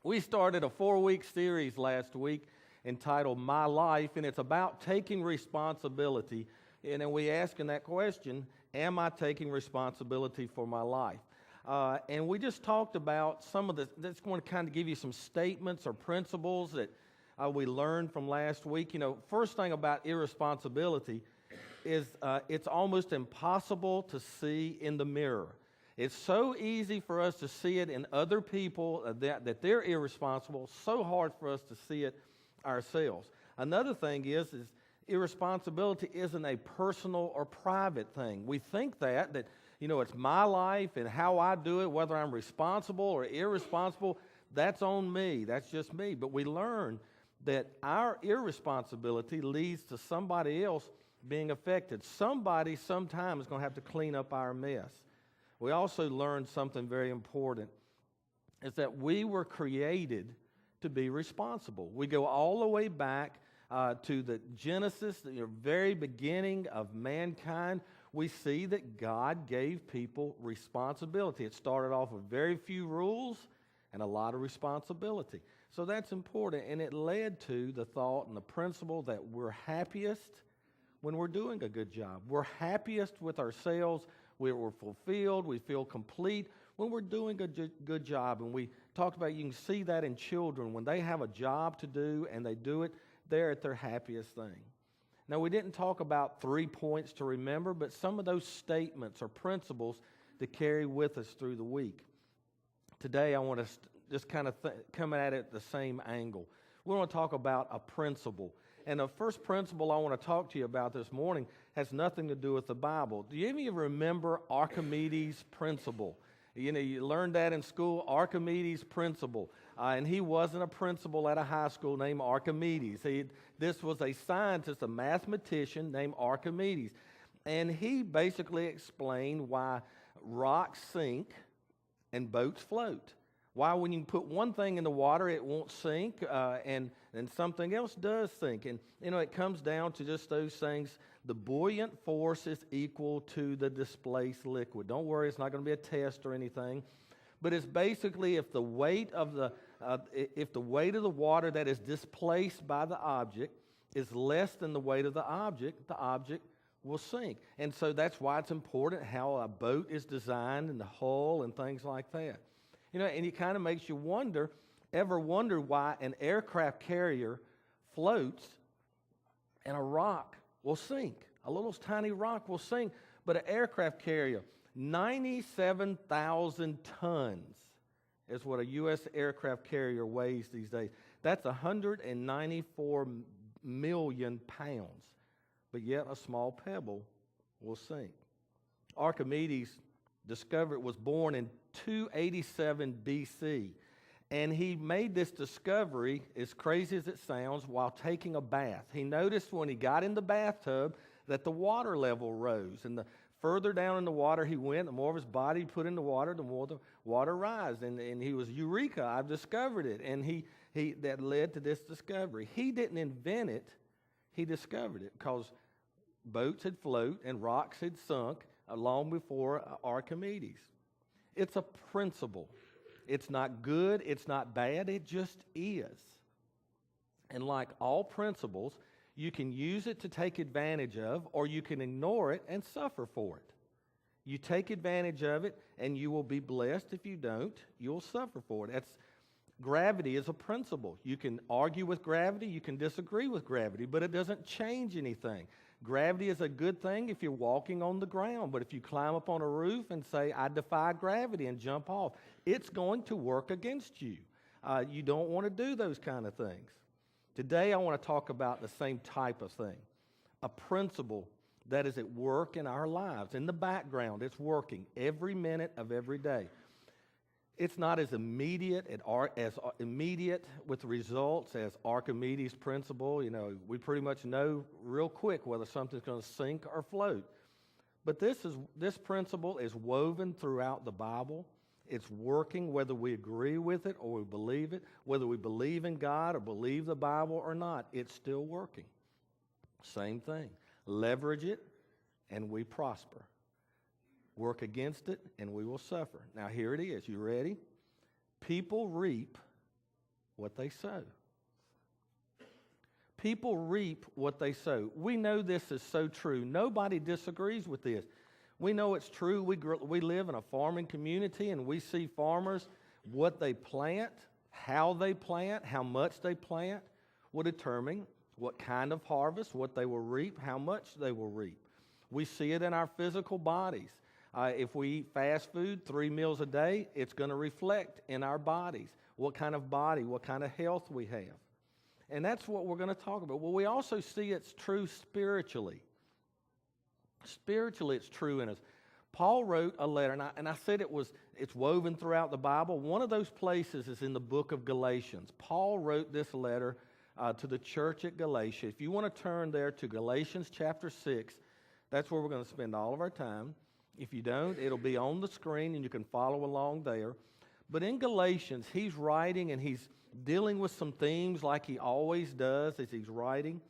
We started a 4-week series last week entitled My Life, and it's about taking responsibility. And then we asking that question, am I taking responsibility for my life? And we just talked about some of that's going to kind of give you some statements or principles that we learned from last week. You know, first thing about irresponsibility is it's almost impossible to see in the mirror. It's so easy for us to see it in other people that they're irresponsible, so hard for us to see it ourselves. Another thing is irresponsibility isn't a personal or private thing. We think that you know, it's my life and how I do it, whether I'm responsible or irresponsible, that's on me, that's just me. But we learn that our irresponsibility leads to somebody else being affected. Somebody sometime is going to have to clean up our mess. We also learned something very important, is that we were created to be responsible. We go all the way back to the Genesis, the very beginning of mankind. We see that God gave people responsibility. It started off with very few rules and a lot of responsibility. So that's important, and it led to the thought and the principle that we're happiest when we're doing a good job. We're happiest with ourselves. We're fulfilled. We feel complete when we're doing a good job. And we talked about, you can see that in children. When they have a job to do and they do it, they're at their happiest thing. Now, we didn't talk about 3 points to remember, but some of those statements or principles to carry with us through the week. Today, I want to just kind of come at it the same angle. We want to talk about a principle. And the first principle I want to talk to you about this morning has nothing to do with the Bible. Do any of you remember Archimedes' principle? You know, you learned that in school, Archimedes' principle. And he wasn't a principal at a high school named Archimedes. This was a scientist, a mathematician named Archimedes. And he basically explained why rocks sink and boats float. Why when you put one thing in the water, it won't sink, and something else does sink. And, you know, it comes down to just those things. The buoyant force is equal to the displaced liquid. Don't worry, it's not going to be a test or anything. But it's basically if the weight of the water that is displaced by the object is less than the weight of the object will sink. And so that's why it's important how a boat is designed and the hull and things like that. You know, and it kind of makes you ever wonder why an aircraft carrier floats and a rock will sink. A little tiny rock will sink, but an aircraft carrier, 97,000 tons is what a U.S. aircraft carrier weighs these days. That's 194 million pounds, but yet a small pebble will sink. Archimedes was born in 287 BC, and he made this discovery, as crazy as it sounds, while taking a bath. He noticed when he got in the bathtub that the water level rose, and the further down in the water he went, the more of his body he put in the water, the more the water rose, and he was, Eureka, I've discovered it, and that led to this discovery. He didn't invent it, he discovered it, because boats had floated and rocks had sunk long before Archimedes. It's a principle. It's not good, it's not bad, it just is. And like all principles, you can use it to take advantage of, or you can ignore it and suffer for it. You take advantage of it, and you will be blessed. If you don't, you'll suffer for it. Gravity is a principle. You can argue with gravity, you can disagree with gravity, but it doesn't change anything. Gravity is a good thing if you're walking on the ground, but if you climb up on a roof and say, I defy gravity, and jump off, it's going to work against you. You don't want to do those kind of things. Today, I want to talk about the same type of thing, a principle that is at work in our lives. In the background, it's working every minute of every day. It's not as immediate with results as Archimedes' principle. You know, we pretty much know real quick whether something's going to sink or float. But this principle is woven throughout the Bible. It's working whether we agree with it or we believe it, whether we believe in God or believe the Bible or not. It's still working. Same thing. Leverage it and we prosper. Work against it, and we will suffer. Now, here it is. You ready? People reap what they sow. People reap what they sow. We know this is so true. Nobody disagrees with this. We know it's true. We live in a farming community, and we see farmers, what they plant, how much they plant, will determine what kind of harvest, what they will reap, how much they will reap. We see it in our physical bodies. If we eat fast food 3 meals a day, it's going to reflect in our bodies. What kind of body, what kind of health we have. And that's what we're going to talk about. Well, we also see it's true spiritually. Spiritually, it's true in us. Paul wrote a letter, and I said it's woven throughout the Bible. One of those places is in the book of Galatians. Paul wrote this letter to the church at Galatia. If you want to turn there to Galatians chapter 6, that's where we're going to spend all of our time. If you don't, it'll be on the screen, and you can follow along there. But in Galatians, he's writing, and he's dealing with some themes like he always does as he's writing.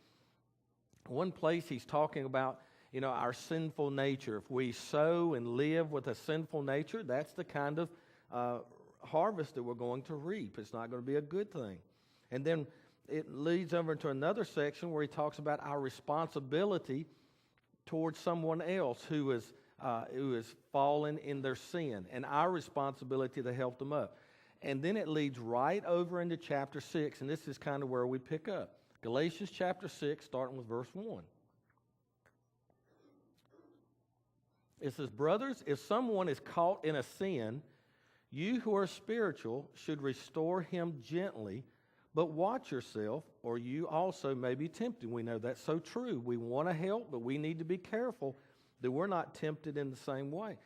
One place he's talking about, our sinful nature. If we sow and live with a sinful nature, that's the kind of harvest that we're going to reap. It's not going to be a good thing. And then it leads over into another section where he talks about our responsibility towards someone else who is fallen in their sin, and our responsibility to help them up. And then it leads right over into chapter 6, and this is kind of where we pick up. Galatians chapter 6, starting with verse 1. It says, "Brothers, if someone is caught in a sin, you who are spiritual should restore him gently, but watch yourself, or you also may be tempted." We know that's so true. We want to help, but we need to be careful that we're not tempted in the same way.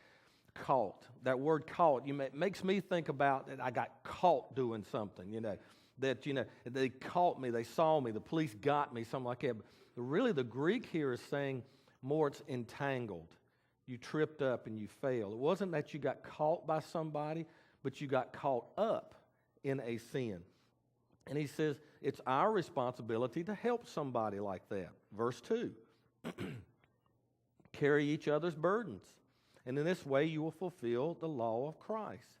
Caught. That word caught, makes me think about that I got caught doing something, that they caught me, they saw me, the police got me, something like that. But really the Greek here is saying more it's entangled. You tripped up and you failed. It wasn't that you got caught by somebody, but you got caught up in a sin. And he says it's our responsibility to help somebody like that. Verse 2, carry each other's burdens. And in this way you will fulfill the law of Christ.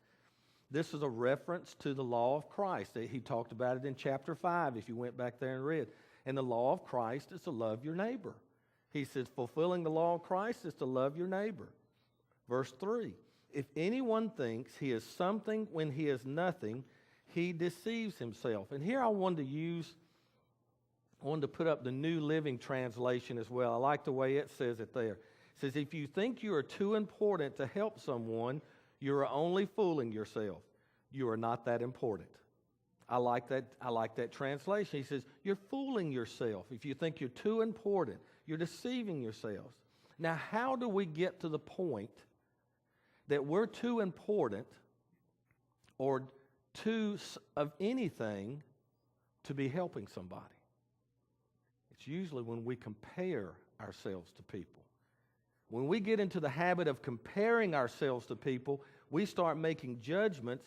This is a reference to the law of Christ. He talked about it in chapter 5 if you went back there and read. And the law of Christ is to love your neighbor. He says fulfilling the law of Christ is to love your neighbor. Verse 3, if anyone thinks he is something when he is nothing, he deceives himself. And here I wanted to put up the New Living Translation as well. I like the way it says it there. It says, if you think you are too important to help someone, you are only fooling yourself. You are not that important. I like that translation. He says, you're fooling yourself. If you think you're too important, you're deceiving yourselves. Now, how do we get to the point that we're too important or too of anything to be helping somebody? It's usually when we compare ourselves to people. When we get into the habit of comparing ourselves to people, we start making judgments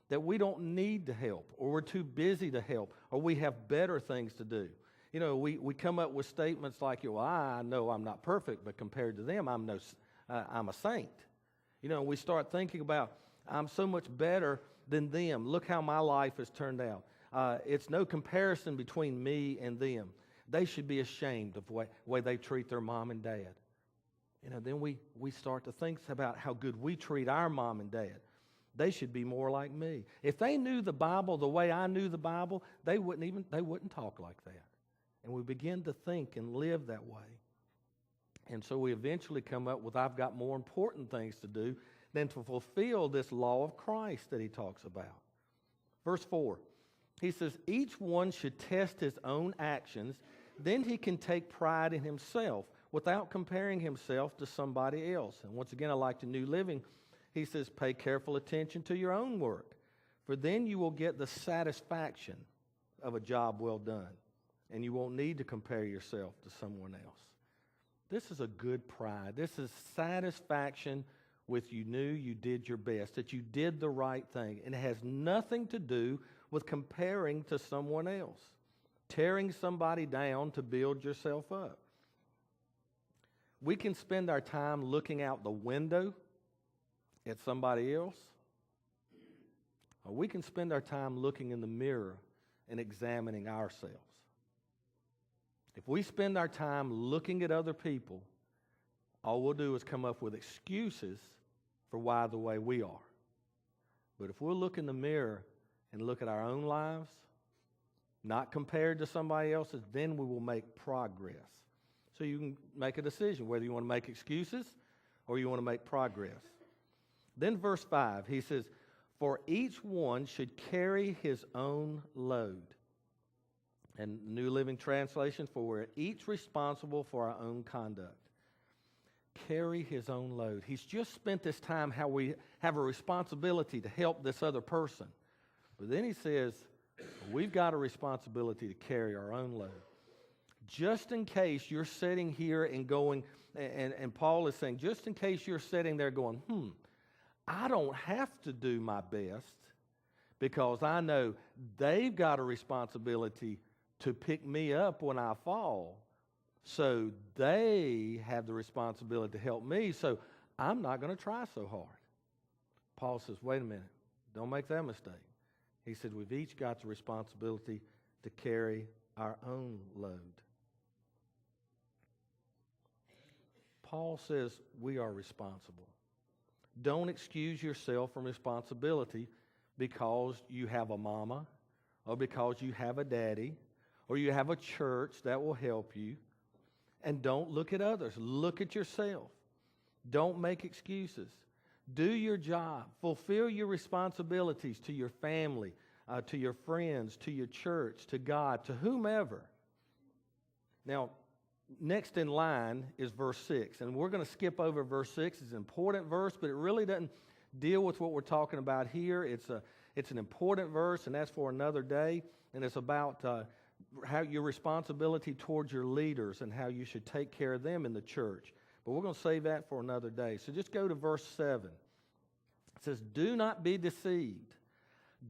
that we don't need to help, or we're too busy to help, or we have better things to do. We come up with statements like, well, I know I'm not perfect, but compared to them, I'm a saint. We start thinking about, I'm so much better than them. Look how my life has turned out. It's no comparison between me and them. They should be ashamed of the way they treat their mom and dad. Then we start to think about how good we treat our mom and dad. They should be more like me. If they knew the Bible the way I knew the Bible, they wouldn't talk like that. And we begin to think and live that way. And so we eventually come up with, I've got more important things to do than to fulfill this law of Christ that he talks about. Verse 4, he says, each one should test his own actions, then he can take pride in himself without comparing himself to somebody else. And once again, I like the New Living. He says, pay careful attention to your own work, for then you will get the satisfaction of a job well done, and you won't need to compare yourself to someone else. This is a good pride. This is satisfaction with you knew you did your best, that you did the right thing. And it has nothing to do with comparing to someone else, tearing somebody down to build yourself up. We can spend our time looking out the window at somebody else, or we can spend our time looking in the mirror and examining ourselves. If we spend our time looking at other people, all we'll do is come up with excuses for why the way we are. But if we'll look in the mirror and look at our own lives, not compared to somebody else's, then we will make progress. So you can make a decision whether you want to make excuses or you want to make progress. Then verse 5, he says, "For each one should carry his own load." And New Living Translation, "For we're each responsible for our own conduct." Carry his own load. He's just spent this time how we have a responsibility to help this other person. But then he says, we've got a responsibility to carry our own load. Just in case you're sitting here and going, and Paul is saying, just in case you're sitting there going, I don't have to do my best because I know they've got a responsibility to pick me up when I fall. So they have the responsibility to help me, so I'm not going to try so hard. Paul says, wait a minute, don't make that mistake. He said, we've each got the responsibility to carry our own load. Paul says we are responsible. Don't excuse yourself from responsibility because you have a mama or because you have a daddy or you have a church that will help you. And don't look at others. Look at yourself. Don't make excuses. Do your job. Fulfill your responsibilities to your family, to your friends, to your church, to God, to whomever. Now, next in line is verse 6. And we're going to skip over verse 6. It's an important verse, but it really doesn't deal with what we're talking about here. It's an important verse, and that's for another day. And it's about how your responsibility towards your leaders and how you should take care of them in the church. But we're going to save that for another day. So just go to verse 7. It says, "Do not be deceived.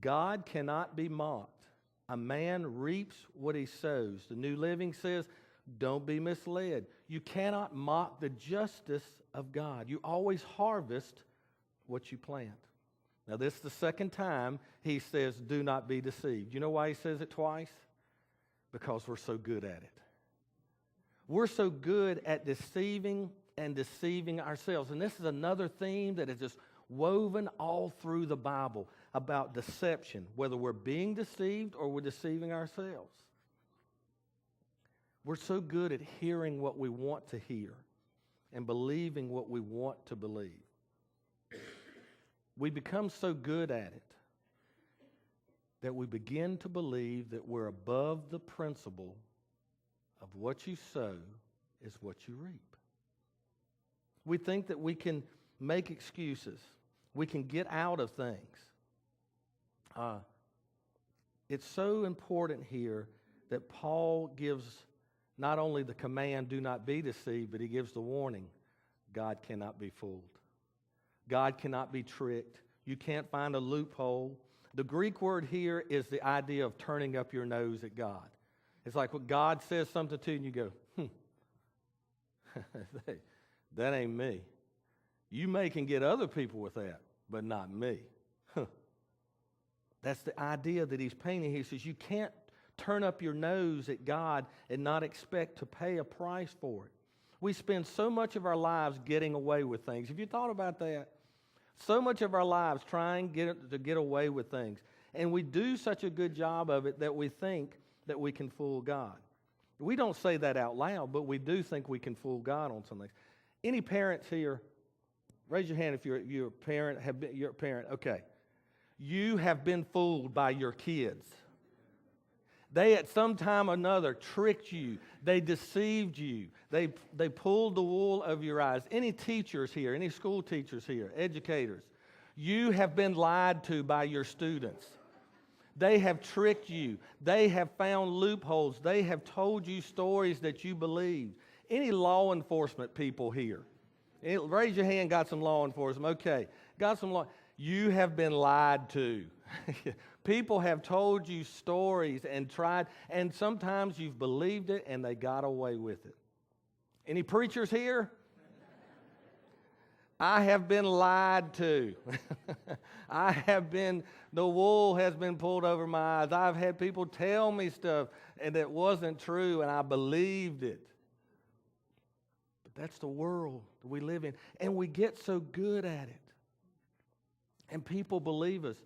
God cannot be mocked. A man reaps what he sows." The New Living says, don't be misled. You cannot mock the justice of God. You always harvest what you plant. Now, this is the second time he says, do not be deceived. You know why he says it twice? Because we're so good at it. We're so good at deceiving and deceiving ourselves. And this is another theme that is just woven all through the Bible about deception, whether we're being deceived or we're deceiving ourselves. We're so good at hearing what we want to hear and believing what we want to believe. We become so good at it that we begin to believe that we're above the principle of what you sow is what you reap. We think that we can make excuses. We can get out of things. It's so important here that Paul gives not only the command, do not be deceived, but he gives the warning, God cannot be fooled. God cannot be tricked. You can't find a loophole. The Greek word here is the idea of turning up your nose at God. It's like when God says something to you and you go, that ain't me. You may can get other people with that, but not me. That's the idea that he's painting. He says you can't turn up your nose at God and not expect to pay a price for it. We spend so much of our lives getting away with things. Have you thought about that? So much of our lives trying to get away with things. And we do such a good job of it that we think that we can fool God. We don't say that out loud, but we do think we can fool God on some things. Any parents here, raise your hand if you're a parent, you're a parent. Okay. You have been fooled by your kids. They at some time or another tricked you. They deceived you. They pulled the wool over your eyes. Any teachers here, any school teachers here, educators, you have been lied to by your students. They have tricked you. They have found loopholes. They have told you stories that you believed. Any law enforcement people here? Raise your hand, got some law enforcement. Okay, got some law. You have been lied to. People have told you stories and tried, and sometimes you've believed it and they got away with it. Any preachers here? I have been lied to. The wool has been pulled over my eyes. I've had people tell me stuff and it wasn't true and I believed it. But that's the world that we live in. And we get so good at it. And people believe us.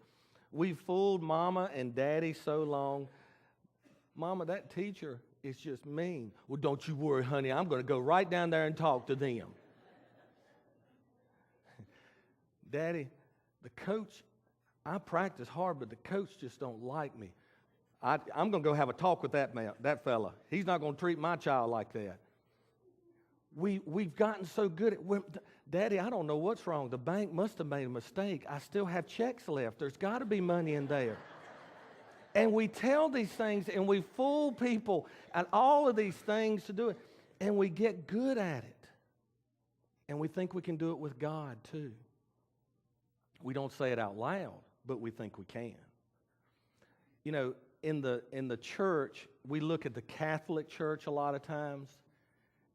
We fooled Mama and Daddy so long. Mama, that teacher is just mean. Well, don't you worry, honey. I'm going to go right down there and talk to them. Daddy, the coach, I practice hard, but the coach just don't like me. I'm going to go have a talk with that fella. He's not going to treat my child like that. We've gotten so good at, Daddy, I don't know what's wrong. The bank must have made a mistake. I still have checks left. There's got to be money in there. And we tell these things and we fool people and all of these things to do it. And we get good at it. And we think we can do it with God too. We don't say it out loud, but we think we can. You know, in the church, we look at the Catholic Church a lot of times,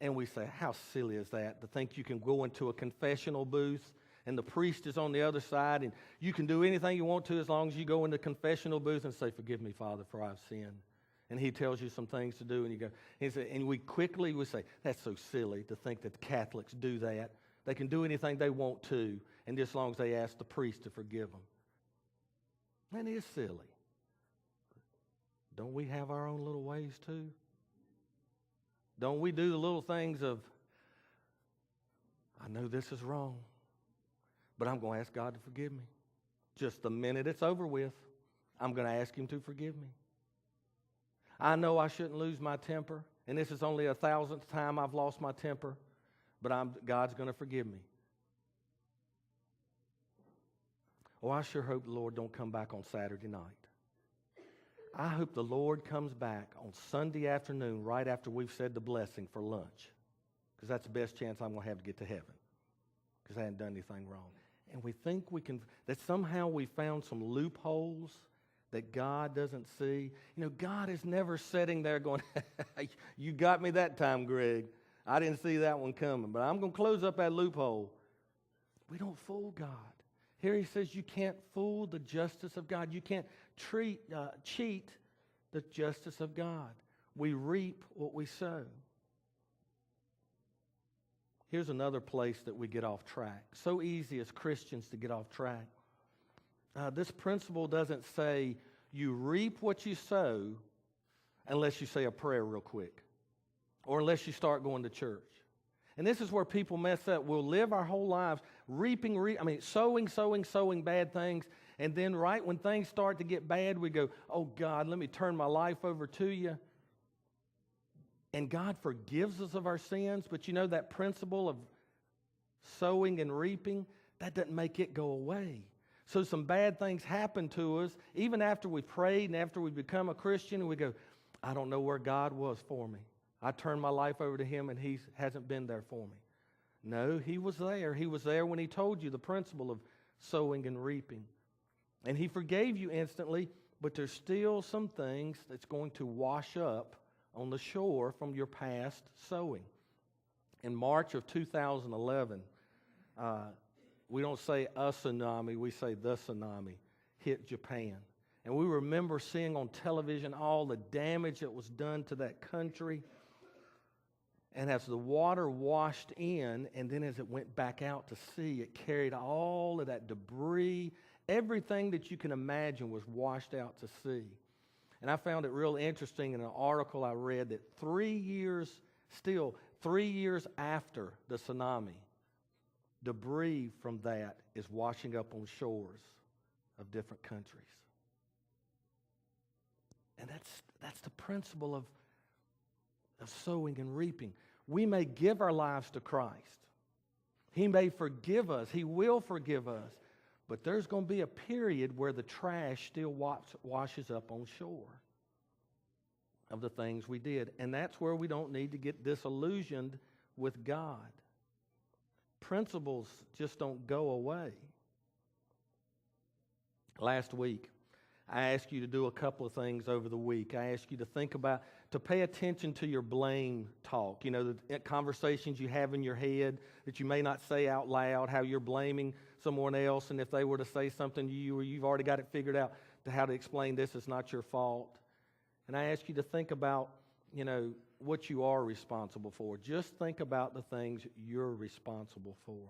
and we say, how silly is that to think you can go into a confessional booth and the priest is on the other side and you can do anything you want to as long as you go in the confessional booth and say, forgive me, Father, for I've sinned. And he tells you some things to do and you go, and we quickly would say, that's so silly to think that the Catholics do that. They can do anything they want to, and just as long as they ask the priest to forgive them. And it is silly. Don't we have our own little ways too? Don't we do the little things of, I know this is wrong, but I'm going to ask God to forgive me. Just the minute it's over with, I'm going to ask Him to forgive me. I know I shouldn't lose my temper, and this is only 1,000th time I've lost my temper, but God's going to forgive me. Oh, I sure hope the Lord don't come back on Saturday night. I hope the Lord comes back on Sunday afternoon right after we've said the blessing for lunch, because that's the best chance I'm going to have to get to heaven, because I hadn't done anything wrong. And we think that somehow we found some loopholes that God doesn't see. You know, God is never sitting there going, you got me that time, Greg. I didn't see that one coming, but I'm going to close up that loophole. We don't fool God. Here he says you can't fool the justice of God. You can't cheat the justice of God. We reap what we sow. Here's another place that we get off track. So easy as Christians to get off track. This principle doesn't say you reap what you sow unless you say a prayer real quick or unless you start going to church. And this is where people mess up. We'll live our whole lives sowing bad things. And then right when things start to get bad, we go, oh God, let me turn my life over to you. And God forgives us of our sins. But you know that principle of sowing and reaping, that doesn't make it go away. So some bad things happen to us, even after we prayed and after we become a Christian, and we go, I don't know where God was for me. I turned my life over to Him and He hasn't been there for me. No, He was there. He was there when He told you the principle of sowing and reaping. And He forgave you instantly, but there's still some things that's going to wash up on the shore from your past sowing. In March of 2011, we don't say a tsunami, we say the tsunami hit Japan. And we remember seeing on television all the damage that was done to that country. And as the water washed in, and then as it went back out to sea, it carried all of that debris. Everything that you can imagine was washed out to sea. And I found it real interesting in an article I read that 3 years after the tsunami, debris from that is washing up on shores of different countries. And that's the principle of sowing and reaping. We may give our lives to Christ. He may forgive us. He will forgive us. But there's going to be a period where the trash still washes up on shore of the things we did. And that's where we don't need to get disillusioned with God. Principles just don't go away. Last week, I ask you to do a couple of things over the week. I ask you to to pay attention to your blame talk. You know, the conversations you have in your head that you may not say out loud, how you're blaming someone else, and if they were to say something to you or you've already got it figured out to how to explain this, it's not your fault. And I ask you to think about, you know, what you are responsible for. Just think about the things you're responsible for.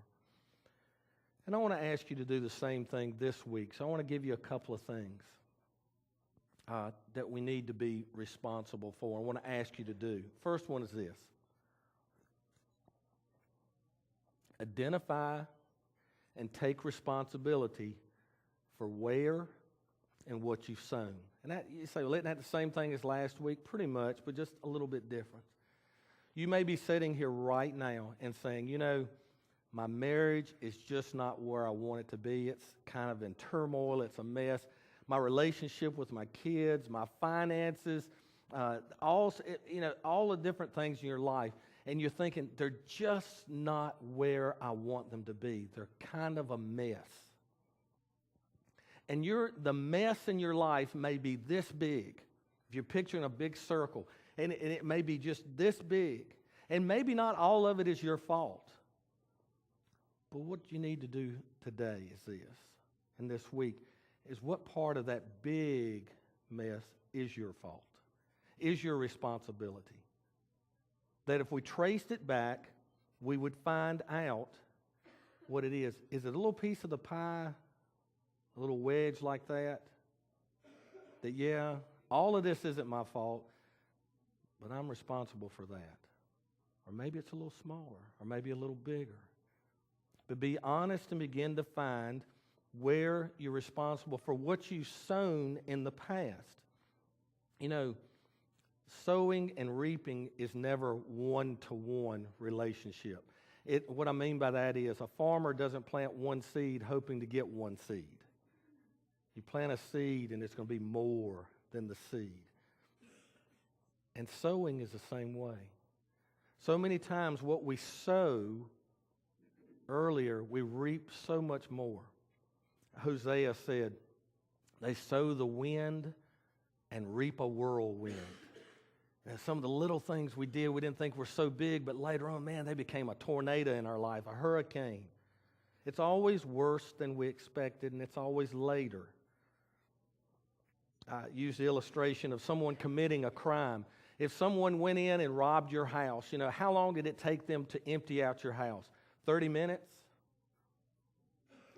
And I want to ask you to do the same thing this week. So I want to give you a couple of things that we need to be responsible for. I want to ask you to do. First one is this. Identify and take responsibility for where and what you've sown. And that, you say, well, isn't that the same thing as last week? Pretty much, but just a little bit different. You may be sitting here right now and saying, you know, my marriage is just not where I want it to be. It's kind of in turmoil. It's a mess. My relationship with my kids, my finances, all the different things in your life. And you're thinking, they're just not where I want them to be. They're kind of a mess. And the mess in your life may be this big. If you're picturing a big circle, and it may be just this big. And maybe not all of it is your fault. But what you need to do today is this, and this week, is what part of that big mess is your fault, is your responsibility. That if we traced it back, we would find out what it is. Is it a little piece of the pie, a little wedge like that? That, yeah, all of this isn't my fault, but I'm responsible for that. Or maybe it's a little smaller, or maybe a little bigger. But be honest and begin to find where you're responsible for what you've sown in the past. You know, sowing and reaping is never one-to-one relationship. What I mean by that is a farmer doesn't plant one seed hoping to get one seed. You plant a seed and it's going to be more than the seed. And sowing is the same way. So many times what we sow earlier, we reap so much more. Hosea said, they sow the wind and reap a whirlwind. And some of the little things we did, we didn't think were so big, but later on, man, they became a tornado in our life, a hurricane. It's always worse than we expected, and it's always later. I use the illustration of someone committing a crime. If someone went in and robbed your house, you know, how long did it take them to empty out your house? 30 minutes?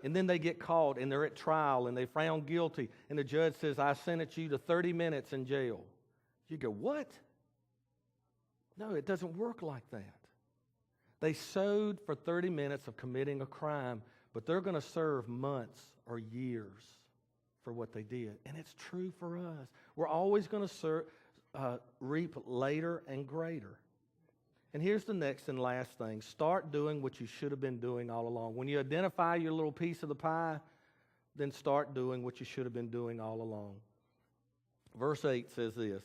And then they get caught and they're at trial and they found guilty and the judge says, I sentence you to 30 minutes in jail. You go, what? No, it doesn't work like that. They sowed for 30 minutes of committing a crime, but they're going to serve months or years for what they did. And it's true for us. We're always going to reap later and greater. And here's the next and last thing. Start doing what you should have been doing all along. When you identify your little piece of the pie, then start doing what you should have been doing all along. Verse 8 says this,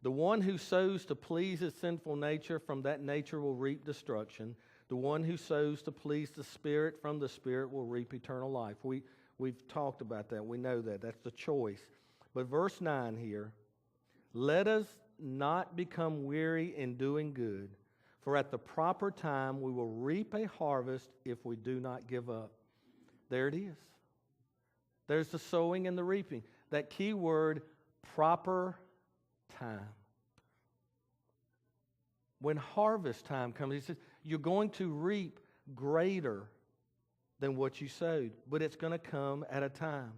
the one who sows to please his sinful nature, from that nature will reap destruction. The one who sows to please the Spirit, from the Spirit will reap eternal life. We've talked about that. We know that. That's the choice. But verse 9 here, let us not become weary in doing good, for at the proper time we will reap a harvest if we do not give up. There it is. There's the sowing and the reaping. That key word, proper time. When harvest time comes, he says, you're going to reap greater than what you sowed, but it's going to come at a time.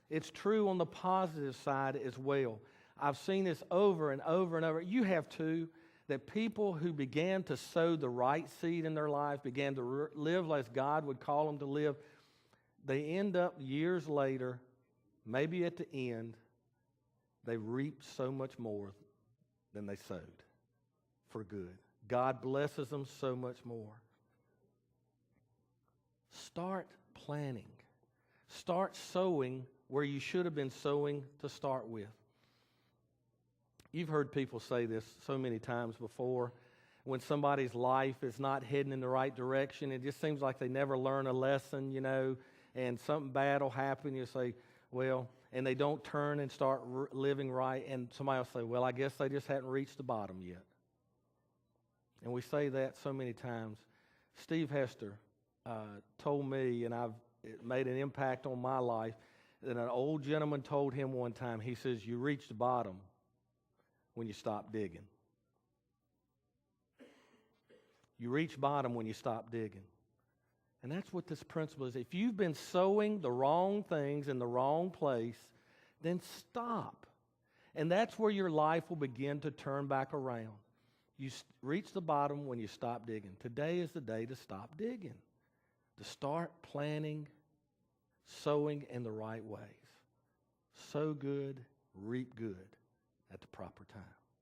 It's true on the positive side as well. I've seen this over and over and over. You have too. That people who began to sow the right seed in their life, began to live as God would call them to live, they end up years later, maybe at the end, they reap so much more than they sowed for good. God blesses them so much more. Start planning. Start sowing where you should have been sowing to start with. You've heard people say this so many times before. When somebody's life is not heading in the right direction, it just seems like they never learn a lesson, you know, and something bad will happen. You say, well, and they don't turn and start living right, and somebody will say, well, I guess they just hadn't reached the bottom yet. And we say that so many times. Steve Hester told me, and it made an impact on my life, that an old gentleman told him one time, he says, you reach the bottom when you stop digging. You reach bottom when you stop digging. And that's what this principle is. If you've been sowing the wrong things in the wrong place, then stop. And that's where your life will begin to turn back around. You reach the bottom when you stop digging. Today is the day to stop digging, to start planting, sowing in the right ways. Sow good, reap good at the proper time.